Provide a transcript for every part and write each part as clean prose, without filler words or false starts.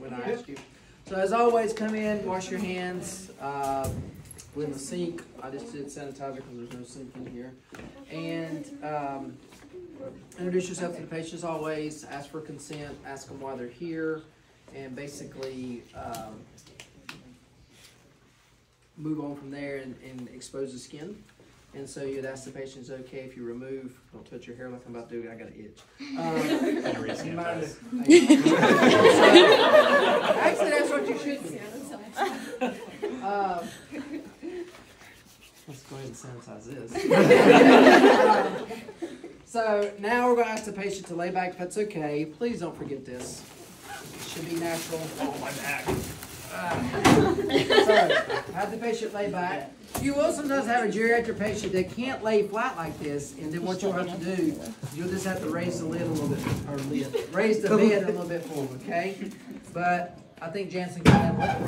when I ask you. So as always, come in, wash your hands. We're in the sink. I just did sanitizer because there's no sink in here. And introduce yourself to the patient as always. Ask for consent. Ask them why they're here. And basically move on from there and expose the skin. And so you'd ask the patient, is it okay if you remove, don't touch your hair like I'm about to do, I got an itch. Actually, that's what you should do. Let's go ahead and sanitize this. So now we're going to ask the patient to lay back if that's okay. Please don't forget this. It should be natural. Oh, my back. So, have the patient lay back. You will sometimes have a geriatric patient that can't lay flat like this, and then what you'll have to do, you'll just have to raise the lid a little bit, or raise the bed a little bit forward, okay? But I think Jansen can handle it.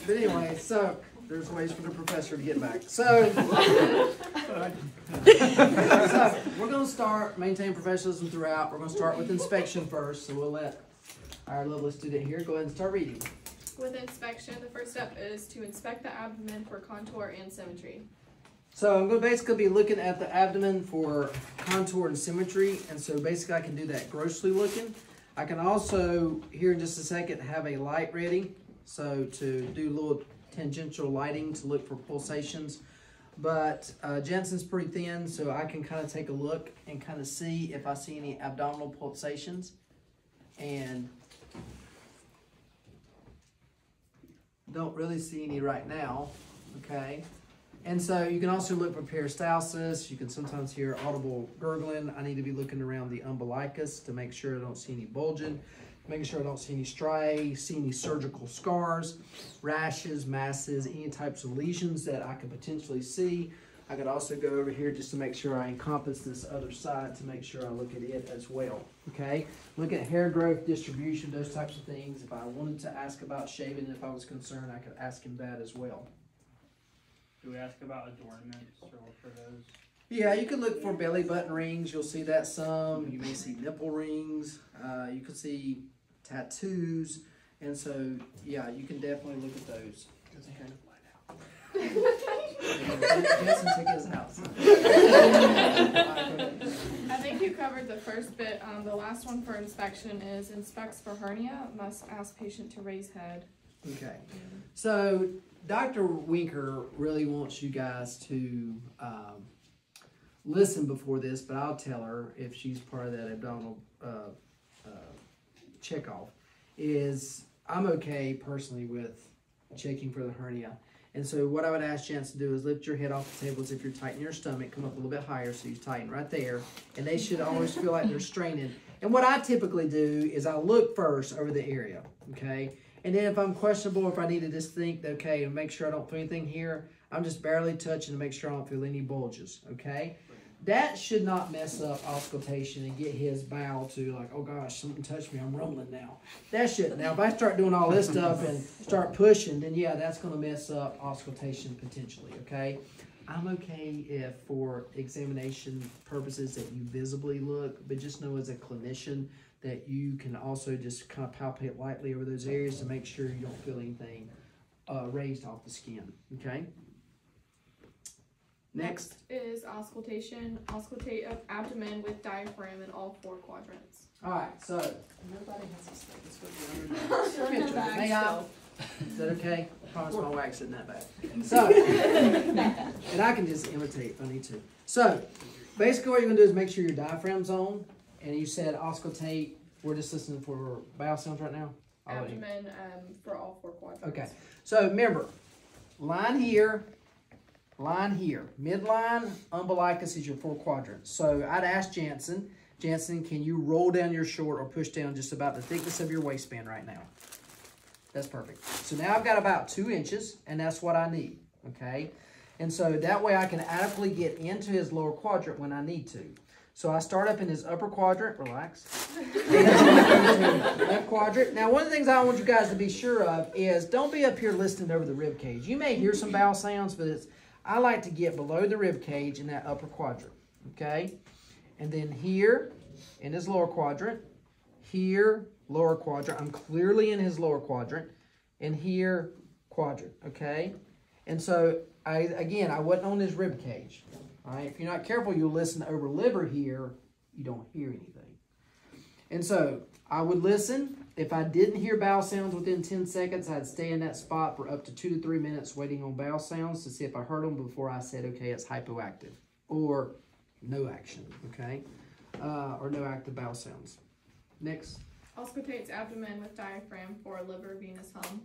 But anyway, so there's ways for the professor to get back. So we're going to start maintaining professionalism throughout. We're going to start with inspection first, so we'll let our lovely student here go ahead and start reading. With inspection, the first step is to inspect the abdomen for contour and symmetry. So I'm going to basically be looking at the abdomen for contour and symmetry, and so basically I can do that grossly looking. I can also, here in just a second, have a light ready, so to do a little tangential lighting to look for pulsations. But Jensen's pretty thin, so I can kind of take a look and kind of see if I see any abdominal pulsations. And don't really see any right now, okay? And so you can also look for peristalsis. You can sometimes hear audible gurgling. I need to be looking around the umbilicus to make sure I don't see any bulging, making sure I don't see any striae, see any surgical scars, rashes, masses, any types of lesions that I could potentially see. I could also go over here just to make sure I encompass this other side to make sure I look at it as well, okay? Look at hair growth, distribution, those types of things. If I wanted to ask about shaving, if I was concerned, I could ask him that as well. Do we ask about adornments or for those? Yeah, you can look for belly button rings. You'll see that some. You may see nipple rings. You can see tattoos. And so, yeah, you can definitely look at those. Okay. Jason took his house. I think you covered the first bit. The last one for inspection is inspects for hernia. Must ask patient to raise head. Okay. So Dr. Winker really wants you guys to listen before this, but I'll tell her if she's part of that abdominal checkoff, is I'm okay personally with checking for the hernia. And so what I would ask Jens to do is lift your head off the table as if you're tightening your stomach, come up a little bit higher so you tighten right there. And they should always feel like they're straining. And what I typically do is I look first over the area, okay? And then if I'm questionable, if I need to just think, okay, and make sure I don't feel anything here, I'm just barely touching to make sure I don't feel any bulges, okay? That should not mess up auscultation and get his bowel to like, oh gosh, something touched me, I'm rumbling now. That shouldn't. Now, if I start doing all this stuff and start pushing, then yeah, that's going to mess up auscultation potentially, okay? I'm okay if for examination purposes that you visibly look, but just know as a clinician that you can also just kind of palpate lightly over those areas to make sure you don't feel anything raised off the skin, okay? Next is auscultation. Auscultate of abdomen with diaphragm in all 4 quadrants. All right, so nobody has a stethoscope. May I? Is that okay? I promise my wax isn't that bad. So, and I can just imitate if I need to. So, basically what you're going to do is make sure your diaphragm's on. And you said auscultate. We're just listening for bowel sounds right now? Abdomen for all 4 quadrants. Okay. So, remember, line here. Line here. Midline, umbilicus is your 4 quadrants. So I'd ask Jansen, can you roll down your short or push down just about the thickness of your waistband right now? That's perfect. So now I've got about 2 inches, and that's what I need, okay? And so that way I can adequately get into his lower quadrant when I need to. So I start up in his upper quadrant, relax. Left quadrant. Now, one of the things I want you guys to be sure of is don't be up here listening over the rib cage. You may hear some bowel sounds, but I like to get below the rib cage in that upper quadrant, okay? And then here in his lower quadrant, here, lower quadrant. I'm clearly in his lower quadrant. And here, quadrant, okay? And so, again, I wasn't on his rib cage. All right, if you're not careful, you'll listen over liver here. You don't hear anything. And so, I would listen. If I didn't hear bowel sounds within 10 seconds, I'd stay in that spot for up to 2 to 3 minutes waiting on bowel sounds to see if I heard them before I said, okay, it's hypoactive. Or no action, okay? Or no active bowel sounds. Next. Auscultates abdomen with diaphragm for liver venous hum.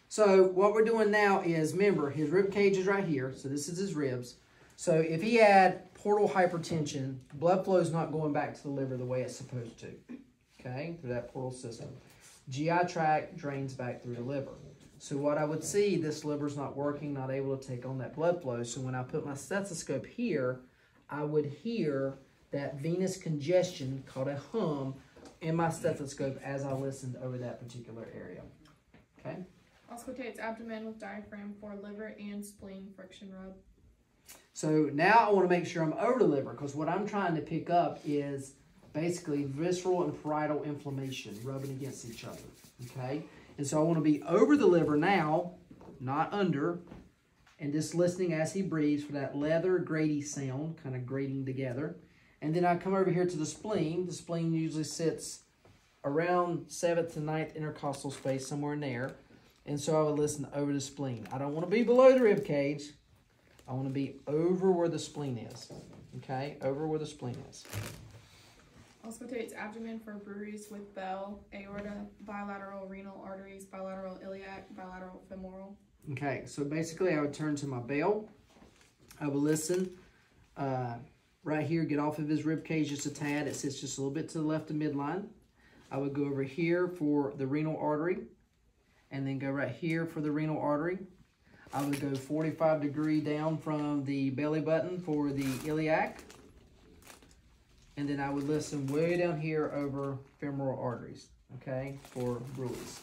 So what we're doing now is, remember, his rib cage is right here. So this is his ribs. So if he had portal hypertension, blood flow is not going back to the liver the way it's supposed to, okay, through that portal system. GI tract drains back through the liver. So what I would see, this liver's not working, not able to take on that blood flow. So when I put my stethoscope here, I would hear that venous congestion called a hum in my stethoscope as I listened over that particular area, okay? Auscultates abdomen with diaphragm for liver and spleen friction rub. So now I want to make sure I'm over the liver, because what I'm trying to pick up is basically visceral and parietal inflammation rubbing against each other, okay? And so I want to be over the liver now, not under, and just listening as he breathes for that leather grady sound, kind of grating together. And then I come over here to the spleen. The spleen usually sits around 7th to 9th intercostal space, somewhere in there. And so I would listen over the spleen. I don't want to be below the rib cage. I want to be over where the spleen is. Okay? Over where the spleen is. Auscultates abdomen for breweries with bell, aorta, bilateral renal arteries, bilateral iliac, bilateral femoral. Okay, so basically I would turn to my bell. I would listen right here, get off of his rib cage just a tad. It sits just a little bit to the left of midline. I would go over here for the renal artery, and then go right here for the renal artery. I would go 45 degree down from the belly button for the iliac. And then I would listen way down here over femoral arteries, okay, for Ruiz.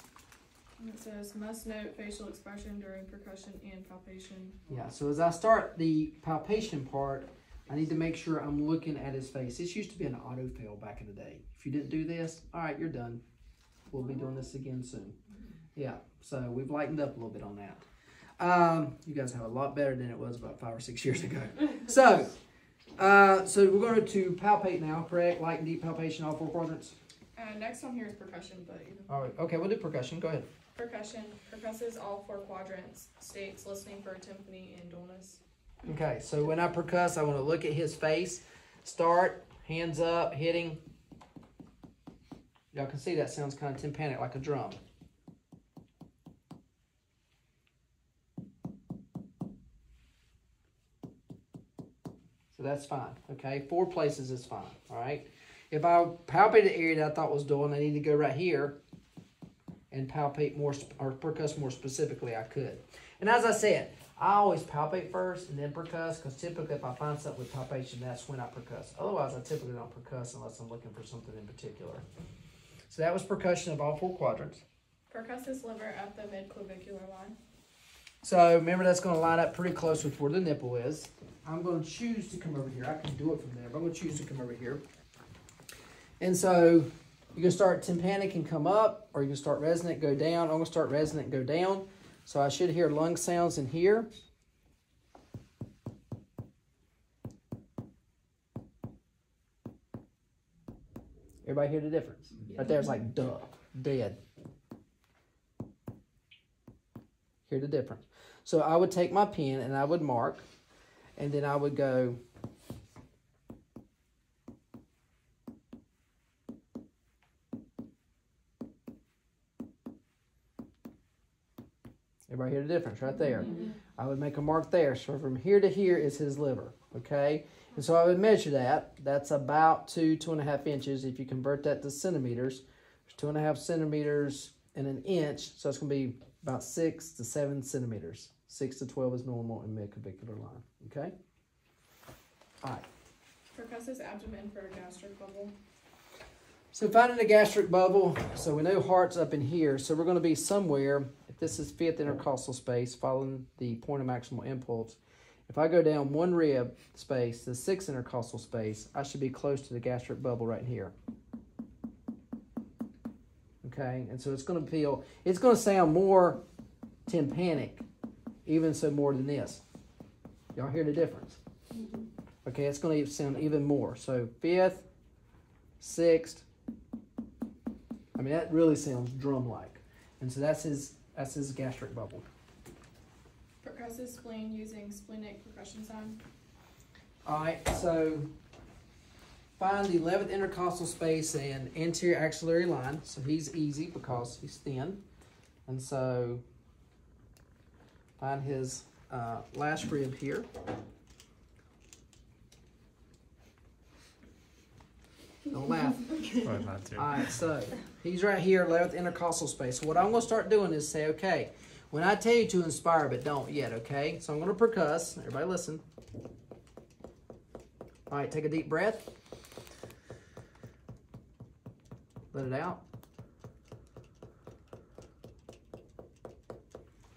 And it says, must note facial expression during percussion and palpation. Yeah, so as I start the palpation part, I need to make sure I'm looking at his face. This used to be an autofill back in the day. If you didn't do this, all right, you're done. We'll be doing this again soon. Yeah, so we've lightened up a little bit on that. You guys have a lot better than it was about 5 or 6 years ago. So we're going to palpate now, correct? Light and deep palpation, all 4 quadrants? Next one here is percussion, but All right, okay, we'll do percussion. Go ahead. percussion percusses all 4 quadrants, states listening for tympany and dullness. Okay, so when I percuss, I want to look at his face. Start, hands up, hitting. Y'all can see that sounds kind of tympanic, like a drum. So that's fine, okay? 4 places is fine, all right? If I palpate an area that I thought was dull and I need to go right here and palpate more, or percuss more specifically, I could. And as I said, I always palpate first and then percuss, because typically if I find something with palpation, that's when I percuss. Otherwise, I typically don't percuss unless I'm looking for something in particular. So that was percussion of all 4 quadrants. Percusses liver at the mid-clavicular line. So remember, that's going to line up pretty close with where the nipple is. I'm going to choose to come over here. I can do it from there, but I'm going to choose to come over here. And so you can start tympanic and come up, or you can start resonant, go down. I'm going to start resonant, go down. So I should hear lung sounds in here. Everybody hear the difference? Right there, it's like duh, dead. Hear the difference. So I would take my pen and I would mark, and then I would go everybody hear the difference right there? I would make a mark there. So from here to here is his liver, okay? And so I would measure that. That's about 2.5 inches. If you convert that to centimeters, 2.5 centimeters in an inch. So it's going to be about 6 to 7 centimeters. 6 to 12 is normal in mid-clavicular line, okay? All right. Percusses abdomen for a gastric bubble. So finding a gastric bubble, so we know heart's up in here, so we're going to be somewhere, if this is 5th intercostal space, following the point of maximal impulse. if I go down one rib space, the 6th intercostal space, I should be close to the gastric bubble right here. Okay, and so it's going to sound more tympanic, even so more than this. Y'all hear the difference? Okay, it's going to sound even more. So 5th, 6th. I mean, that really sounds drum-like. And so that's his gastric bubble. Percussive spleen using splenic percussion sign. All right, so find the 11th intercostal space and anterior axillary line. So he's easy because he's thin. And so find his last rib here. Don't laugh. All right, so he's right here, 11th intercostal space. So what I'm going to start doing is say, okay, when I tell you to inspire, but don't yet, okay? So I'm going to percuss. Everybody listen. All right, take a deep breath. Let it out.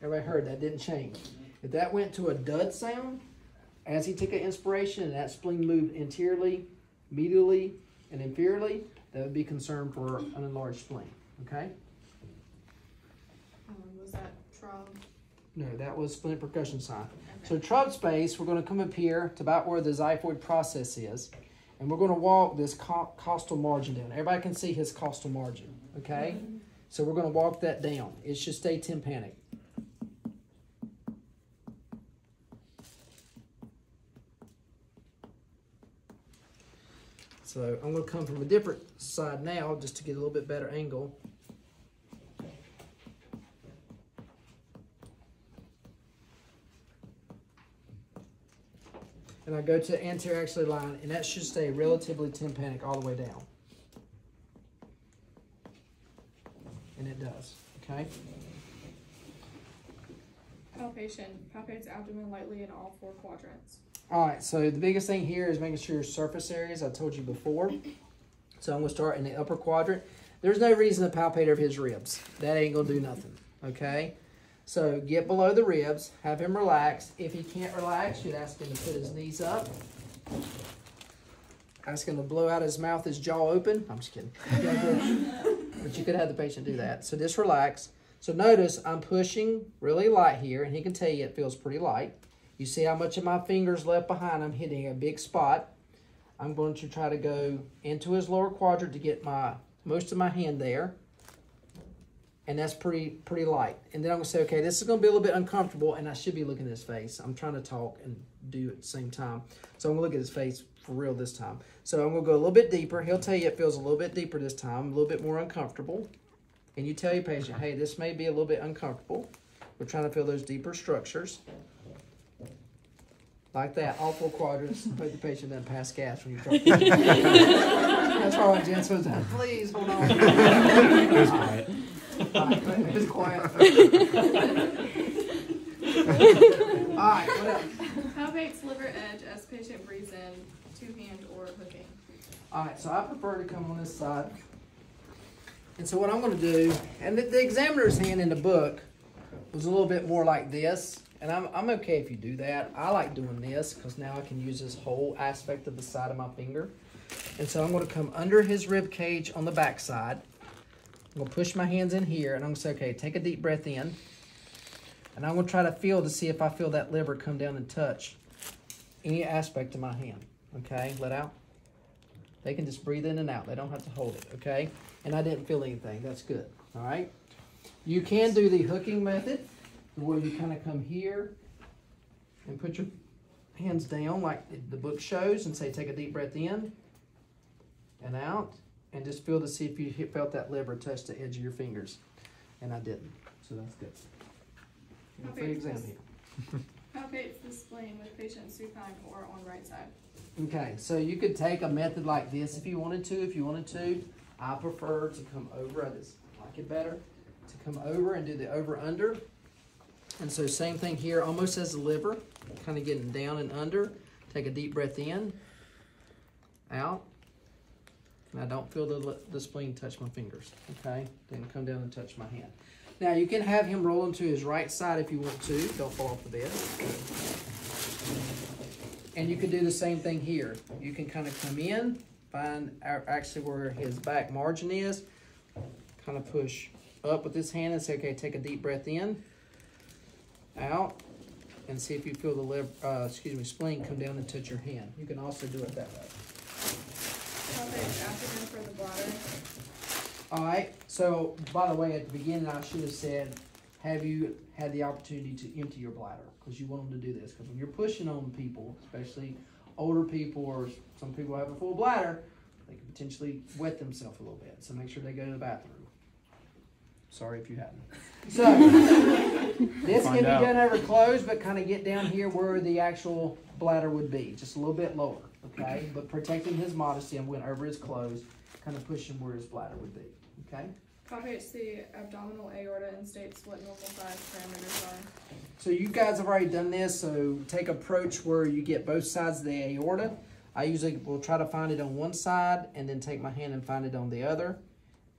Everybody heard that didn't change. If that went to a dud sound, as he took an inspiration and that spleen moved interiorly, medially, and inferiorly, that would be concern for an enlarged spleen, okay? Was that trub? No, that was splenic percussion sign. Okay. So trub space, we're going to come up here to about where the xiphoid process is, and we're going to walk this costal margin down. Everybody can see his costal margin, okay? Mm-hmm. So we're going to walk that down. It should stay tympanic. So I'm going to come from a different side now just to get a little bit better angle. And I go to the anterior axillary line, and that should stay relatively tympanic all the way down. And it does, okay? Palpation. Palpates abdomen lightly in all 4 quadrants. All right, so the biggest thing here is making sure your surface areas, I told you before. So I'm going to start in the upper quadrant. There's no reason to palpate over his ribs. That ain't going to do nothing, okay? So get below the ribs, have him relax. If he can't relax, you'd ask him to put his knees up. Ask him to blow out his mouth, his jaw open. I'm just kidding. But you could have the patient do that. So just relax. So notice I'm pushing really light here, and he can tell you it feels pretty light. You see how much of my fingers left behind. I'm hitting a big spot. I'm going to try to go into his lower quadrant to get most of my hand there. And that's pretty light. And then I'm going to say, okay, this is going to be a little bit uncomfortable, and I should be looking at his face. I'm trying to talk and do it at the same time. So I'm going to look at his face for real this time. So I'm going to go a little bit deeper. He'll tell you it feels a little bit deeper this time, a little bit more uncomfortable. And you tell your patient, hey, this may be a little bit uncomfortable. We're trying to feel those deeper structures. Like that, all 4 quadrants. Hope the patient doesn't pass gas when you're talking. That's all right, Jen. So please hold on. It was quiet. It was quiet. All right, what else? Palpates liver edge as patient breathes in, 2-hand or hooking. All right, so I prefer to come on this side. And so what I'm going to do, and the examiner's hand in the book was a little bit more like this. And I'm okay if you do that. I like doing this because now I can use this whole aspect of the side of my finger. And so I'm going to come under his rib cage on the back side. I'm going to push my hands in here, and I'm going to say, okay, take a deep breath in. And I'm going to try to feel to see if I feel that liver come down and touch any aspect of my hand. Okay, let out. They can just breathe in and out. They don't have to hold it, okay? And I didn't feel anything. That's good, all right? You can do the hooking method, where you kind of come here and put your hands down like the book shows and say, take a deep breath in and out, and just feel to see if you felt that liver touch the edge of your fingers. And I didn't, so that's good. Free exam here. Palpates the spleen with patient supine or on right side. Okay, so you could take a method like this if you wanted to. I prefer to come over. I just like it better to come over and do the over-under. And so same thing here, almost as the liver, kind of getting down and under. Take a deep breath in, out. And I don't feel the spleen touch my fingers, okay? Then come down and touch my hand. Now you can have him roll into his right side if you want to. Don't fall off the bed. And you could do the same thing here. You can kind of come in, find actually where his back margin is, kind of push up with this hand and say, okay, take a deep breath in, out, and see if you feel the spleen come down and touch your hand. You can also do it that way. Palpate abdomen for the bladder. All right, so by the way, at the beginning, I should have said, have you had the opportunity to empty your bladder? Because you want them to do this. Because when you're pushing on people, especially older people or some people who have a full bladder, they can potentially wet themselves a little bit. So make sure they go to the bathroom. Sorry if you haven't. So, this can be done over closed, but kind of get down here where the actual bladder would be. Just a little bit lower, okay? But protecting his modesty, I'm going over his clothes, kind of pushing where his bladder would be, okay? Palpates the abdominal aorta and states what normal size parameters are. So you guys have already done this, so take approach where you get both sides of the aorta. I usually will try to find it on one side and then take my hand and find it on the other.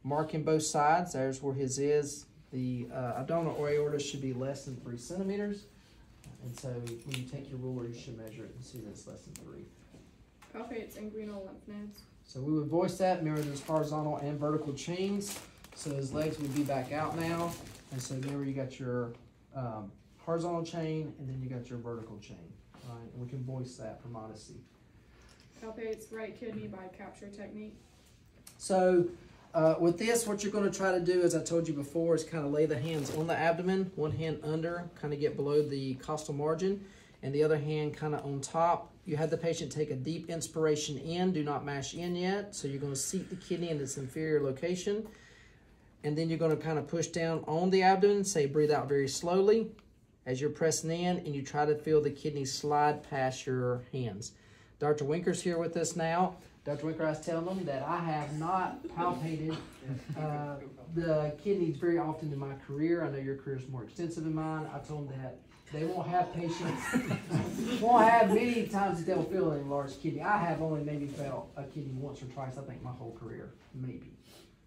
Marking both sides, there's where his is. The abdominal aorta should be less than 3 centimeters. And so when you take your ruler, you should measure it and see that it's less than 3. Palpates inguinal lymph nodes. So we would voice that, mirror those horizontal and vertical chains. So his legs would be back out now. And so there you got your horizontal chain, and then you got your vertical chain. All right, and we can voice that for modesty. Palpates right kidney by capture technique. So with this, what you're going to try to do, as I told you before, is kind of lay the hands on the abdomen, one hand under, kind of get below the costal margin, and the other hand kind of on top. You have the patient take a deep inspiration in, do not mash in yet. So you're going to seat the kidney in its inferior location. And then you're going to kind of push down on the abdomen, say breathe out very slowly as you're pressing in, and you try to feel the kidney slide past your hands. Dr. Winker's here with us now. Dr. Winker, I was telling them that I have not palpated the kidneys very often in my career. I know your career is more extensive than mine. I told them that they won't have patients, won't have many times that they'll feel a large kidney. I have only maybe felt a kidney once or twice, I think, my whole career, maybe.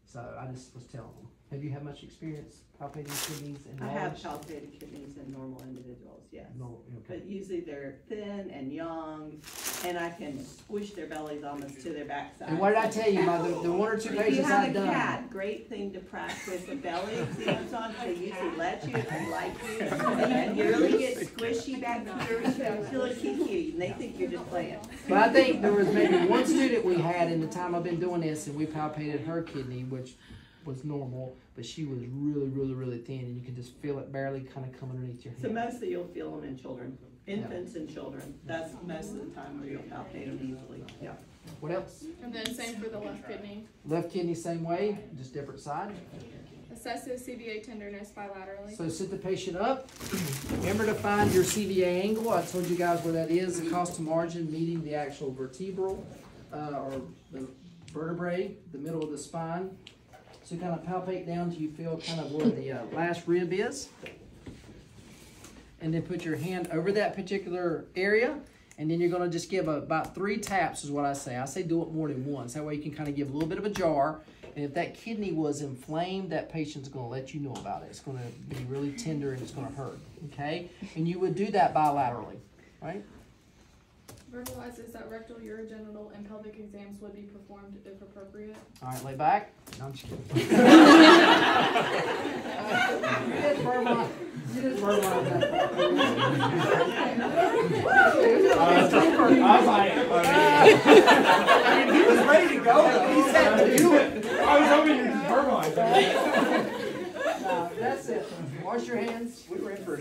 So I just was telling them. Have you had much experience palpating kidneys in large? I have palpated kidneys in normal individuals, yes. No, okay. But usually they're thin and young, and I can squish their bellies almost to their backside. And what did I tell you about the one or two patients I've done? If you have a cat, great thing to practice the belly exams on. They usually let you if they like you. And you really get squishy back here until it keeps you, and they think you're just playing. But I think there was maybe one student we had in the time I've been doing this, and we palpated her kidney, which was normal, but she was really thin, and you can just feel it barely kind of come underneath your hand. So mostly you'll feel them in children, infants and children. That's most of the time where you'll palpate them easily. Yeah. What else? And then same for the left kidney. Left kidney, same way, just different side. Assesses CVA tenderness bilaterally. So sit the patient up. Remember to find your CVA angle. I told you guys where that is, the costal margin meeting the actual vertebral or the vertebrae, the middle of the spine. So kind of palpate down till you feel kind of where the last rib is. And then put your hand over that particular area. And then you're going to just give about 3 taps is what I say. I say do it more than once. That way you can kind of give a little bit of a jar. And if that kidney was inflamed, that patient's going to let you know about it. It's going to be really tender and it's going to hurt. Okay? And you would do that bilaterally. Right? Verbalizes that rectal, urogenital, and pelvic exams would be performed if appropriate. All right, lay back. No, I'm just kidding. You just verbalize that. I was like, I mean, he was ready to go. He said to do it. I was hoping you could verbalize that. No, that's it. Wash your hands. We were in for a